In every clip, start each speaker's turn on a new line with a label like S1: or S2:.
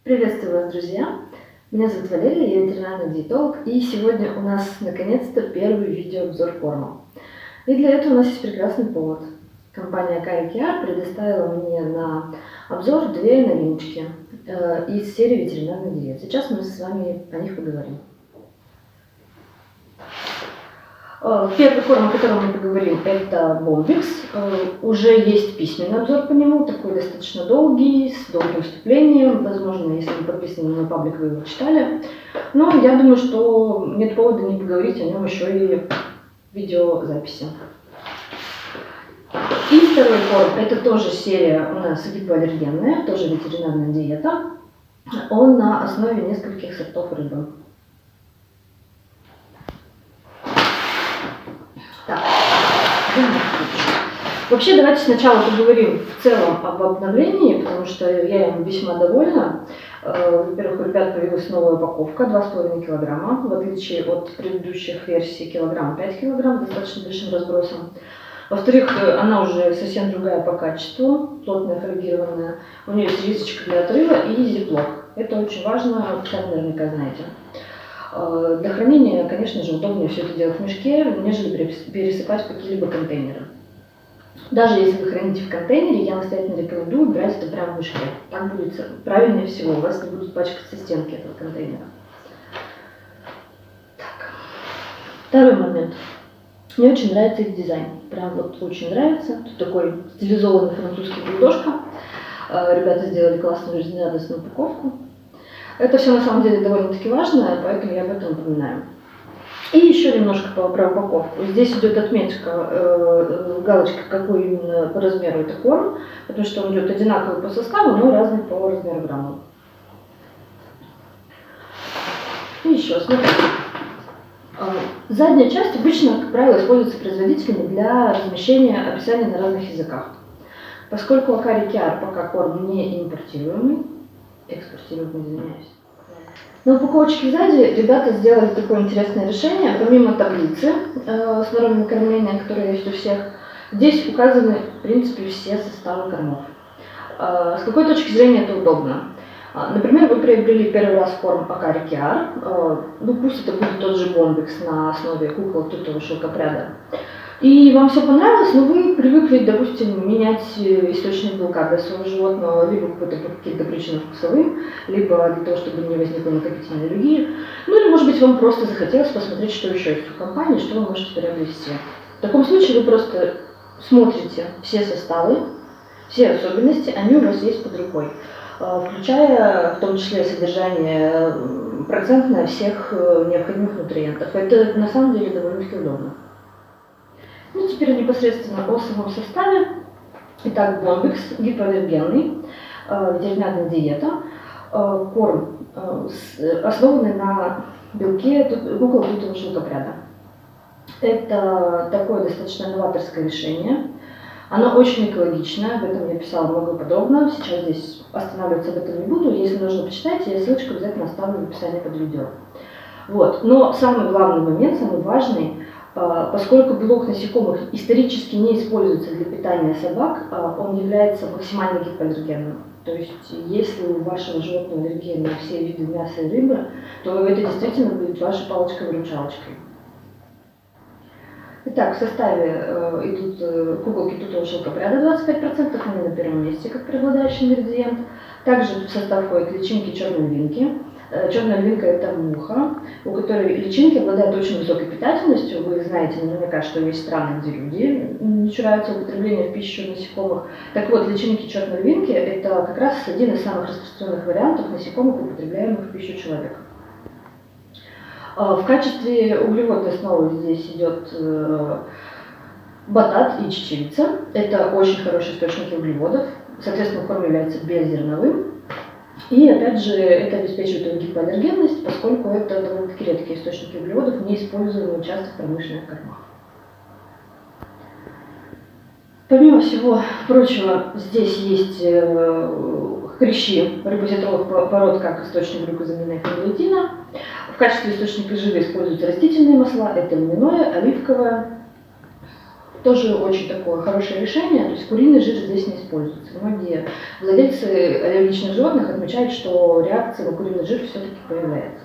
S1: Приветствую вас, друзья! Меня зовут Валерия, я ветеринарный диетолог, и сегодня у нас наконец-то первый видеообзор корма. И для этого у нас есть прекрасный повод. Компания Care предоставила мне на обзор две новиночки из серии ветеринарных диет. Сейчас мы с вами о них поговорим. Первый корм, о котором мы поговорим, это Bombix. Уже есть письменный обзор по нему, такой достаточно долгий, с долгим вступлением. Возможно, если вы подписаны на мой паблик, вы его читали. Но я думаю, что нет повода не поговорить о нем еще и в видеозаписи. И второй корм, это тоже серия у нас гипоаллергенная, тоже ветеринарная диета. Он на основе нескольких сортов рыбы. Так. Вообще, давайте сначала поговорим в целом об обновлении, потому что я им весьма довольна. Во-первых, у ребят появилась новая упаковка 2,5 килограмма, в отличие от предыдущих версий килограмм 5 килограмм, достаточно большим разбросом. Во-вторых, она уже совсем другая по качеству, плотная, фольгированная. У нее есть рисочка для отрыва и зиплок. Это очень важно, сами наверняка знаете. Для хранения, конечно же, удобнее все это делать в мешке, нежели пересыпать в какие-либо контейнеры. Даже если вы храните в контейнере, я настоятельно рекомендую брать это прямо в мешке. Так будет правильнее всего, у вас не будут пачкаться стенки этого контейнера. Так. Второй момент. Мне очень нравится их дизайн. Прям вот очень нравится. Тут такой стилизованный французский бульдожка. Ребята сделали классную жизнерадостную упаковку. Это все на самом деле довольно-таки важно, поэтому я об этом напоминаю. И еще немножко про упаковку. Здесь идет отметка, галочка, какой именно по размеру это корм, потому что он идет одинаковый по составу, но разный по размеру граммов. И еще, смотрите. Задняя часть обычно, как правило, используется производителями для размещения описаний на разных языках. Поскольку Care пока корм не импортируемый, экспортируемый, извиняюсь. На упаковочке сзади ребята сделали такое интересное решение. Помимо таблицы с нормами кормления, которые есть у всех, здесь указаны, в принципе, все составы кормов. С какой точки зрения это удобно? Например, вы приобрели первый раз корм Care, ну пусть это будет тот же Bombix на основе кукол тутового шелкопряда. И вам все понравилось, но вы привыкли, допустим, менять источник белка для своего животного либо по каким-то причинам вкусовым, либо для того, чтобы не возникла накопительная аллергия. Ну или, может быть, вам просто захотелось посмотреть, что еще есть у компании, что вы можете приобрести. В таком случае вы просто смотрите все составы, все особенности, они у вас есть под рукой, включая в том числе содержание процентное всех необходимых нутриентов. Это на самом деле довольно-таки удобно. Ну, теперь непосредственно о самом составе. Итак, Bombix гипоаллергенный, ветеринарная диета, корм, основанный на белке кукол тутового шелкопряда. Это такое достаточно новаторское решение. Оно очень экологичное, об этом я писала много подробно. Сейчас здесь останавливаться об этом не буду. Если нужно, почитайте, я ссылочку обязательно оставлю в описании под видео. Вот. Но самый главный момент, самый важный, поскольку белок насекомых исторически не используется для питания собак, он является максимально гипоаллергенным. То есть, если у вашего животного аллергия на все виды мяса и рыбы, то это действительно будет вашей палочкой-выручалочкой. Итак, в составе идут куколки тутового шелкопряда 25%, они на первом месте как преобладающий ингредиент. Также в состав входят личинки черной львинки. Черная львинка – это муха, у которой личинки обладают очень высокой питательностью. Вы знаете наверняка, что есть страны, где люди не чураются употребления в пищу насекомых. Так вот, личинки черной львинки – это как раз один из самых распространенных вариантов насекомых, употребляемых в пищу человека. В качестве углеводной основы здесь идет батат и чечевица. Это очень хорошие источники углеводов. Соответственно, корм является беззерновым. И опять же, это обеспечивает гипоаллергенность, поскольку это довольно-таки редкие источники углеводов, не используемые часто в промышленных кормах. Помимо всего прочего, здесь есть хрящи рыбозитровых пород как источник глюкозамина и ферментина. В качестве источника жира используются растительные масла, это льняное, оливковое, тоже очень такое хорошее решение, то есть куриный жир здесь не используется. Многие владельцы аллергичных животных отмечают, что реакция на куриный жир все-таки появляется.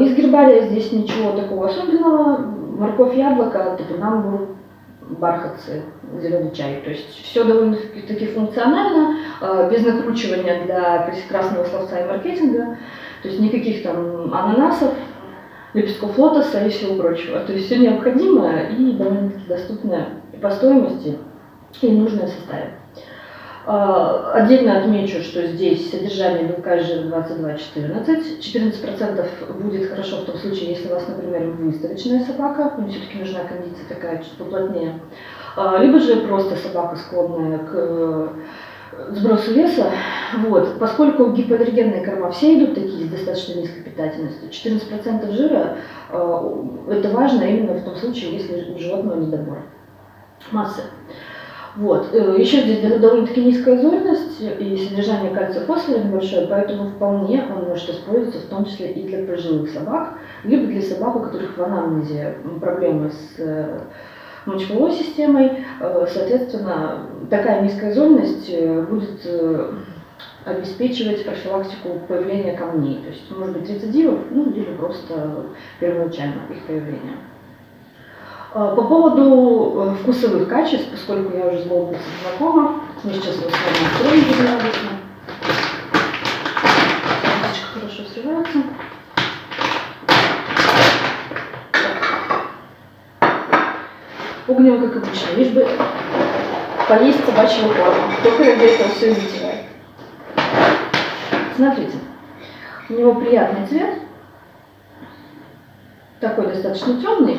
S1: Из гербария здесь ничего такого особенного. Морковь, яблоко, топинамбур, бархатцы, зеленый чай. То есть все довольно-таки функционально, без накручивания для красного словца и маркетинга. То есть никаких там ананасов, лепестков лотоса и всего прочего. То есть все необходимое и довольно-таки доступное по стоимости и нужное в составе. Отдельно отмечу, что здесь содержание белка и жира 22-14. 14% будет хорошо в том случае, если у вас, например, выставочная собака, но все-таки нужна кондиция такая чуть поплотнее. Либо же просто собака, склонная к сбросу веса. Вот. Поскольку гипоаллергенные корма все идут такие с достаточно низкой питательностью, 14% жира это важно именно в том случае, если у животного недобор массы. Вот. Еще здесь довольно-таки низкая зольность и содержание кальция фосфора небольшое, поэтому вполне он может использоваться в том числе и для пожилых собак, либо для собак, у которых в анамнезе проблемы с мочеполовой системой. Соответственно, такая низкая зольность будет обеспечивать профилактику появления камней, то есть может быть рецидивов, ну или просто первоначально их появления. По поводу вкусовых качеств, поскольку я уже с голубцем знакома, мы сейчас его с вами откроем безрадостно. Водичка хорошо сливается. Пугнем, как обычно, лишь бы поесть собачьего корма. Только ради этого все и затевает. Смотрите, у него приятный цвет, такой достаточно темный,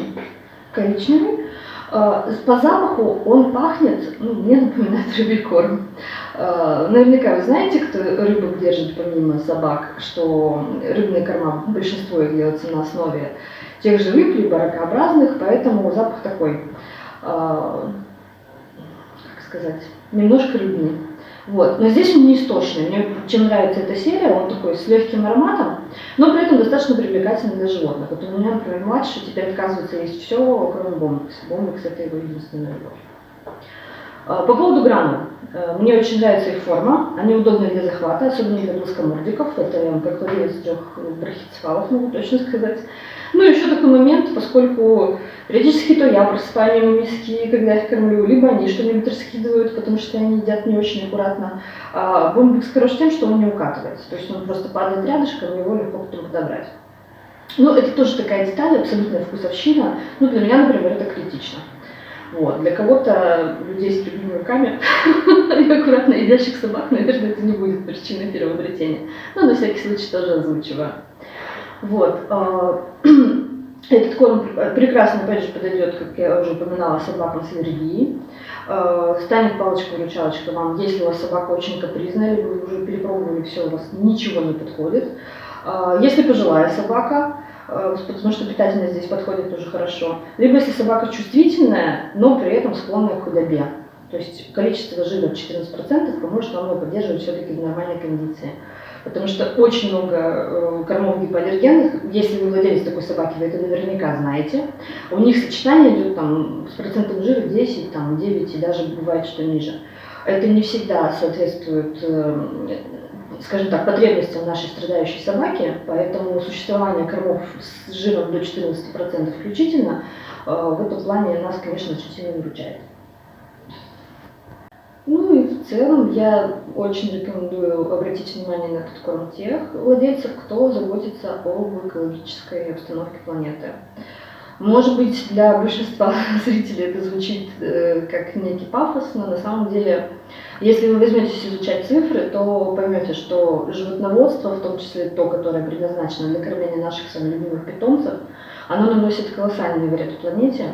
S1: коричневый. По запаху он пахнет, мне напоминает рыбий корм. Наверняка вы знаете, кто рыбок держит помимо собак, что рыбные корма, большинство их делается на основе тех же рыб, либо ракообразных, поэтому запах такой, как сказать, немножко рыбный. Вот. Но здесь он не источный. Мне чем нравится эта серия, он такой с легким ароматом, но при этом достаточно привлекательный для животных. Вот у меня, например, младший теперь, оказывается, есть все, кроме бомбекса. Бомбекс — это его единственная любовь. По поводу гранул. Мне очень нравится их форма. Они удобны для захвата, особенно для плоскомордиков. Это я вам как владелец 3 брахицефалов могу точно сказать. Ну и еще такой момент, поскольку периодически то я просыпаю мимо миски, когда их кормлю, либо они что-нибудь раскидывают, потому что они едят не очень аккуратно. Бомбекс хорош тем, что он не укатывается. То есть он просто падает рядышком, его легко потом подобрать. Ну, это тоже такая деталь, абсолютная вкусовщина. Ну, для меня, например, это критично. Вот. Для кого-то людей с другими руками и аккуратно едящих собак, наверное, это не будет причиной перевоплощения. Но на всякий случай тоже озвучиваю. Вот. Этот корм прекрасно, опять же, подойдет, как я уже упоминала, собакам с аллергией. Станет палочка-выручалочка вам, если у вас собака очень капризная, или вы уже перепробовали все, у вас ничего не подходит. Если пожилая собака, потому что питательность здесь подходит тоже хорошо. Либо если собака чувствительная, но при этом склонная к худобе. То есть количество жира 14% поможет вам его поддерживать все-таки в нормальной кондиции. Потому что очень много кормов гипоаллергенных. Если вы владелец такой собаки, вы это наверняка знаете. У них сочетание идет там, с процентом жира 10, там, 9 и даже бывает, что ниже. Это не всегда соответствует, скажем так, потребностям нашей страдающей собаки, поэтому существование кормов с жиром до 14% включительно в этом плане нас, конечно, очень сильно выручает. Ну и в целом я очень рекомендую обратить внимание на этот корм тех владельцев, кто заботится об экологической обстановке планеты. Может быть, для большинства зрителей это звучит как некий пафос, но на самом деле, если вы возьметесь изучать цифры, то поймете, что животноводство, в том числе то, которое предназначено для кормления наших самых любимых питомцев, оно наносит колоссальный вред планете.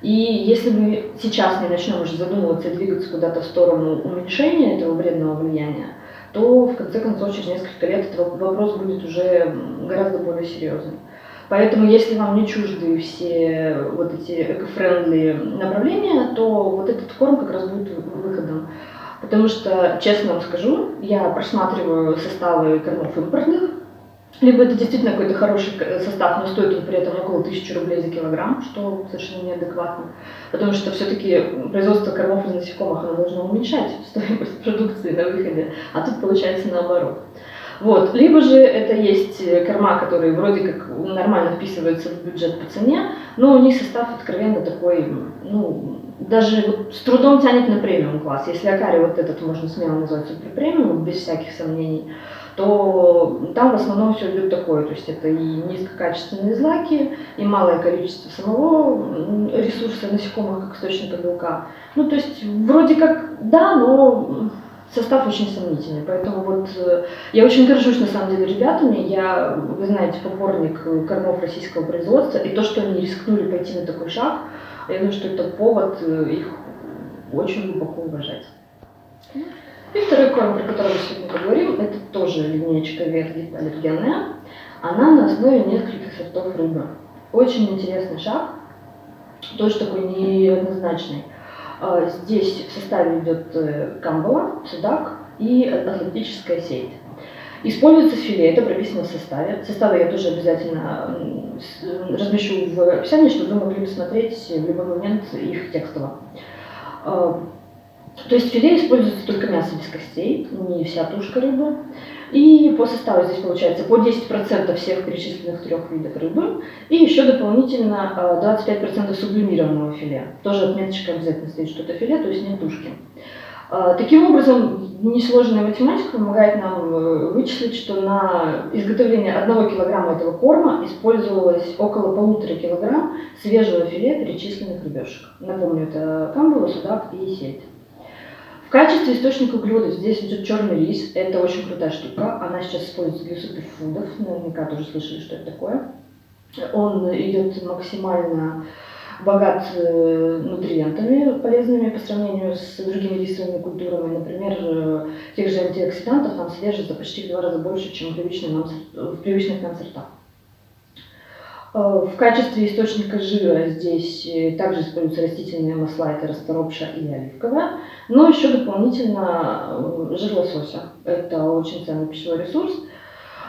S1: И если мы сейчас не начнем уже задумываться и двигаться куда-то в сторону уменьшения этого вредного влияния, то в конце концов через несколько лет этот вопрос будет уже гораздо более серьезный. Поэтому если вам не чужды все вот эти эко-френдли направления, то вот этот корм как раз будет выходом. Потому что, честно вам скажу, я просматриваю составы кормов импортных, Либо это действительно какой-то хороший состав, но стоит он при этом около 1000 рублей за килограмм, что совершенно неадекватно. Потому что все-таки производство кормов из насекомых оно должно уменьшать стоимость продукции на выходе, а тут получается наоборот. Вот. Либо же это есть корма, которые вроде как нормально вписываются в бюджет по цене, но у них состав откровенно такой, ну, даже вот с трудом тянет на премиум класс. Если Акари вот этот можно смело назвать супер премиум, без всяких сомнений, то там в основном все идет такое, то есть это и низкокачественные злаки, и малое количество самого ресурса насекомых как источника белка. Ну, то есть вроде как да, но состав очень сомнительный, поэтому вот я очень горжусь на самом деле ребятами, вы знаете, поборник кормов российского производства, и то, что они рискнули пойти на такой шаг, я думаю, что это повод их очень глубоко уважать. И второй корм, про который мы сегодня поговорим, это тоже линеечка Vet аллергенная. Она на основе нескольких сортов рыбы. Очень интересный шаг, тоже такой неоднозначный. Здесь в составе идет камбала, судак и атлантическая сельдь. Используется филе, это прописано в составе. Составы я тоже обязательно размещу в описании, чтобы вы могли посмотреть в любой момент их текстово. То есть филе используется только мясо без костей, не вся тушка рыбы. И по составу здесь получается по 10% всех перечисленных 3 видов рыбы и еще дополнительно 25% сублимированного филе. Тоже отметочка обязательно стоит, что это филе, то есть не тушки. Таким образом, несложная математика помогает нам вычислить, что на изготовление 1 килограмма этого корма использовалось около 1,5 килограмм свежего филе перечисленных рыбешек. Напомню, это камбала, судак и сельдь. В качестве источника углеводов здесь идет черный рис. Это очень крутая штука. Она сейчас используется для суперфудов. Наверняка тоже слышали, что это такое. Он идет максимально богат нутриентами полезными по сравнению с другими рисовыми культурами. Например, тех же антиоксидантов там содержится почти в 2 раза больше, чем в привычных нам сортах. В качестве источника жира здесь также используются растительные масла, это расторопша и оливковое, но еще дополнительно жир лосося. Это очень ценный пищевой ресурс,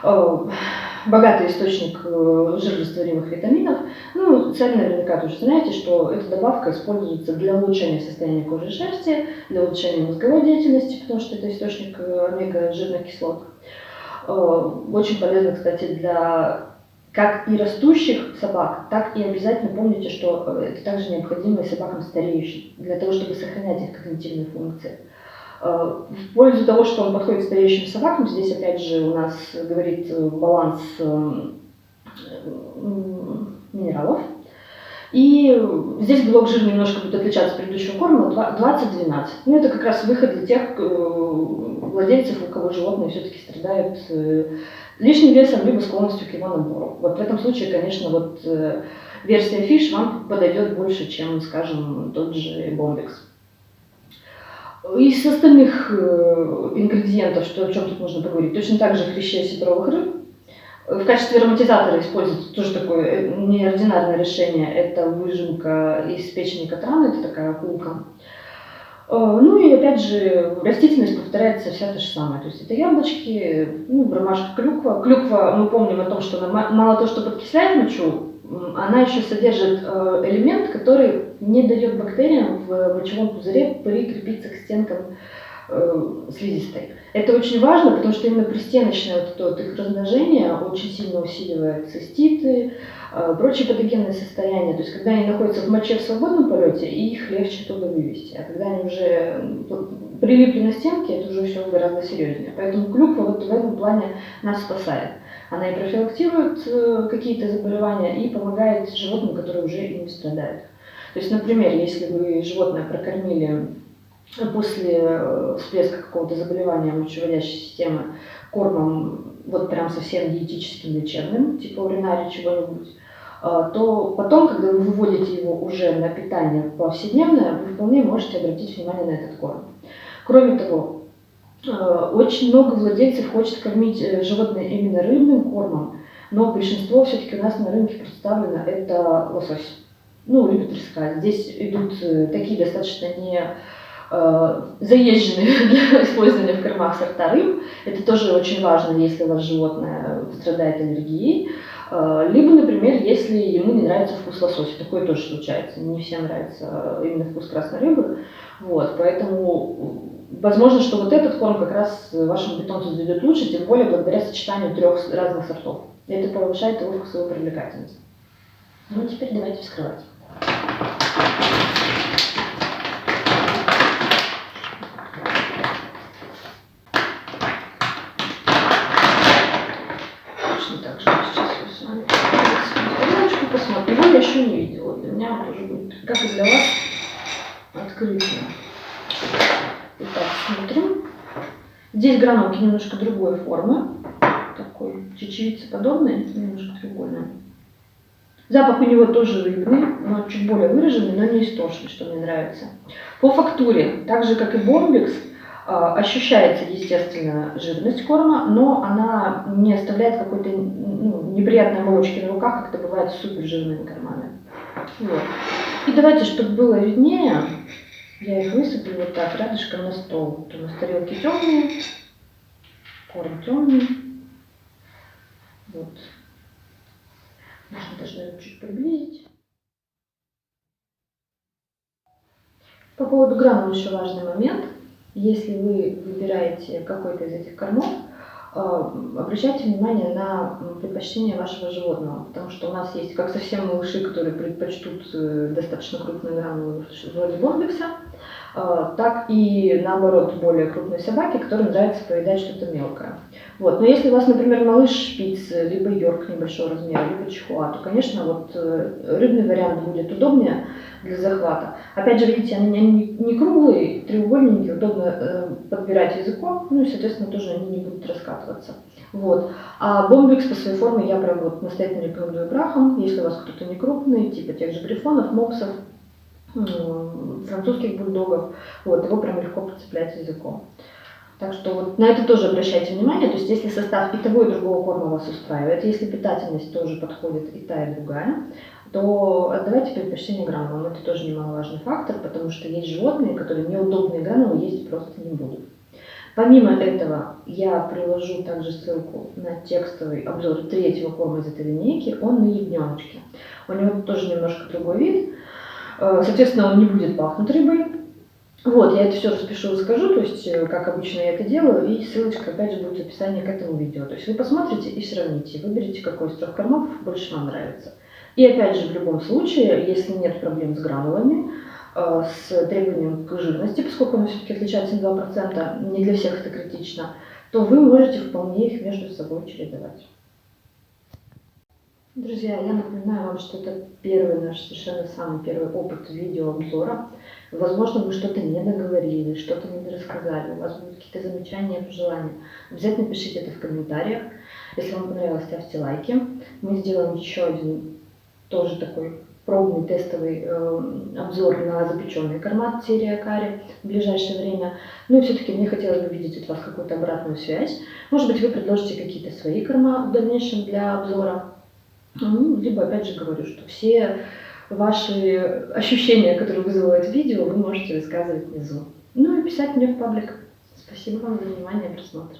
S1: богатый источник жирорастворимых витаминов. Ну, сами наверняка тоже знаете, что эта добавка используется для улучшения состояния кожи и шерсти, для улучшения мозговой деятельности, потому что это источник омега-жирных кислот. Очень полезно, кстати, для как и растущих собак, так и обязательно помните, что это также необходимо и собакам стареющим, для того, чтобы сохранять их когнитивные функции. В пользу того, что он подходит стареющим собакам, здесь опять же у нас говорит баланс минералов. И здесь белок жира немножко будет отличаться от предыдущего корма, 20-12. Ну, это как раз выход для тех владельцев, у кого животные все-таки страдают лишним весом, либо склонностью к его набору. Вот в этом случае, конечно, вот версия Fish вам подойдет больше, чем, скажем, тот же Bombex. Из остальных ингредиентов, о чем тут можно поговорить, точно так же хрящи осетровых рыб. В качестве ароматизатора используется тоже такое неординарное решение. Это выжимка из печени катрана, это такая акулка. Ну и опять же, растительность повторяется вся та же самая. То есть это яблочки, ромашка, клюква. Клюква, мы помним о том, что она мало того, что подкисляет мочу, она еще содержит элемент, который не дает бактериям в мочевом пузыре прикрепиться к стенкам слизистой. Это очень важно, потому что именно пристеночное вот их размножение очень сильно усиливает циститы, прочие патогенные состояния. То есть когда они находятся в моче в свободном полете, их легче оттуда вывести. А когда они уже прилипли на стенке, это уже все гораздо серьезнее. Поэтому клюква вот в этом плане нас спасает. Она и профилактирует какие-то заболевания и помогает животным, которые уже ими страдают. То есть, например, если вы животное прокормили после всплеска какого-то заболевания мочевыводящей системы кормом вот прям совсем диетическим лечебным, типа уринарий чего-нибудь, то потом, когда вы выводите его уже на питание повседневное, вы вполне можете обратить внимание на этот корм. Кроме того, очень много владельцев хочет кормить животное именно рыбным кормом, но большинство все-таки у нас на рынке представлено это лосось, либо треска. Здесь идут такие достаточно не заезженные для использования в кормах сорта рыб. Это тоже очень важно, если у вас животное страдает аллергией. Либо, например, если ему не нравится вкус лосося. Такое тоже случается. Не всем нравится именно вкус красной рыбы. Вот, поэтому возможно, что вот этот корм как раз вашему питомцу зайдет лучше, тем более благодаря сочетанию 3 разных сортов. Это повышает его вкусовую привлекательность. Ну, теперь давайте вскрывать. Точно так же сейчас мы с вами посмотрим. Его я еще не видела. Для меня он тоже будет, как и для вас, открытым. Итак, смотрим. Здесь гранульки немножко другой формы. Такой чечевицеподобный, немножко треугольный. Запах у него тоже рыбный, но чуть более выраженный, но не истошный, что мне нравится. По фактуре, так же как и Bombyx, ощущается, естественно, жирность корма, но она не оставляет какой-то неприятной молочки на руках, как это бывает с супержирными кормами. Вот. И давайте, чтобы было виднее, я их высыплю вот так рядышком на стол. Вот у нас тарелки темные, корм темный. Вот. Можно даже, наверное, чуть приблизить. По поводу гранул еще важный момент. Если вы выбираете какой-то из этих кормов, обращайте внимание на предпочтение вашего животного, потому что у нас есть как совсем малыши, которые предпочтут достаточно крупные гранулы вроде Bombyx, так и наоборот более крупные собаки, которым нравится поедать что-то мелкое. Вот. Но если у вас, например, малыш шпиц, либо йорк небольшого размера, либо чихуа, то, конечно, вот рыбный вариант будет удобнее для захвата. Опять же, видите, они не круглые, треугольненькие, удобно подбирать языком, ну и, соответственно, тоже они не будут раскатываться. Вот. А Bombyx по своей форме я прям вот настоятельно рекомендую брахам, если у вас кто-то не крупный, типа тех же грифонов, мопсов, французских бульдогов, вот, его прям легко подцеплять языком. Так что вот на это тоже обращайте внимание, то есть если состав и того, и другого корма вас устраивает, если питательность тоже подходит и та, и другая, то отдавайте предпочтение гранулам. Это тоже немаловажный фактор, потому что есть животные, которые неудобные гранулы есть просто не будут. Помимо этого, я приложу также ссылку на текстовый обзор 3-го корма из этой линейки, он на ягненочке. У него тоже немножко другой вид, соответственно, он не будет пахнуть рыбой. Вот, я это все распишу и скажу, то есть, как обычно я это делаю, и ссылочка опять же будет в описании к этому видео. То есть вы посмотрите и сравните, выберите, какой из 3 кормов больше вам нравится. И опять же, в любом случае, если нет проблем с гранулами, с требованием к жирности, поскольку она все-таки отличается на 2%, не для всех это критично, то вы можете вполне их между собой чередовать. Друзья, я напоминаю вам, что это первый наш, совершенно самый первый опыт видеообзора. Возможно, вы что-то не договорили, что-то не рассказали, у вас будут какие-то замечания, пожелания. Обязательно пишите это в комментариях. Если вам понравилось, ставьте лайки. Мы сделаем еще один тоже такой пробный тестовый обзор на запеченный корма от серии Акари в ближайшее время. Ну и все-таки мне хотелось бы видеть от вас какую-то обратную связь. Может быть, вы предложите какие-то свои корма в дальнейшем для обзора. Либо, опять же, говорю, что все ваши ощущения, которые вызывает видео, вы можете высказывать внизу. Ну и писать мне в паблик. Спасибо вам за внимание и просмотр.